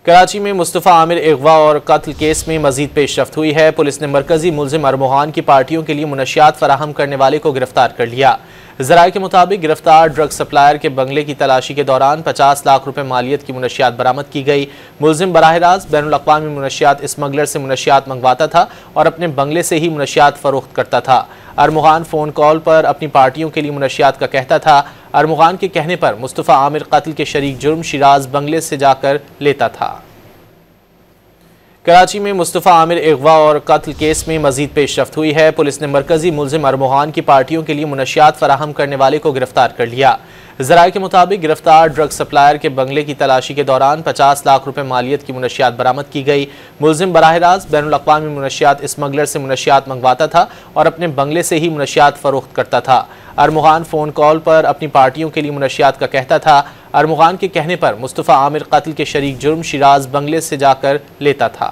कराची में मुस्तफ़ा आमिर अगवा और कत्ल केस में मजीद पेशरफ्त हुई है। पुलिस ने मरकजी मुलजिम अरमुहान की पार्टियों के लिए मुनशियात फराहम करने वाले को गिरफ्तार कर लिया। ज़राए के मुताबिक गिरफ्तार ड्रग सप्लायर के बंगले की तलाशी के दौरान 50 लाख रुपए मालियत की मुनशियात बरामद की गई। मुलजिम बराह रास्त बैनुल अक़वामी मुनशियात स्मगलर से मुनशियात मंगवाता था और अपने बंगले से ही मुनशियात फरोख्त करता था। अरमुहान फ़ोन कॉल पर अपनी पार्टियों के लिए मुनशियात का कहता था। अरमुहान के कहने पर मुस्तफ़ा आमिर कत्ल के शरीक जुर्म शिराज बंगले से जाकर लेता था। कराची में मुस्तफ़ा आमिर अगवा और कत्ल केस में मजीद पेशरफ्त हुई है। पुलिस ने मरकजी मुलजिम अरमुहान की पार्टियों के लिए मुनशियात फराहम करने वाले को गिरफ्तार कर लिया। ज़राए के मुताबिक गिरफ्तार ड्रग सप्लायर के बंगले की तलाशी के दौरान 50 लाख रुपए मालियत की मुनशियात बरामद की गई। मुलजिम बराह रास्त बैनुल अक़वामी मुनशियात स्मगलर से मुनशियात मंगवाता था और अपने बंगले से ही मुनशियात फरोख्त करता था। अरमुहान फ़ोन कॉल पर अपनी पार्टियों के लिए मुनशियात का कहता था। अरमुहान के कहने पर मुस्तफ़ा आमिर कत्ल के शरीक जुर्म शिराज बंगले से जाकर लेता था।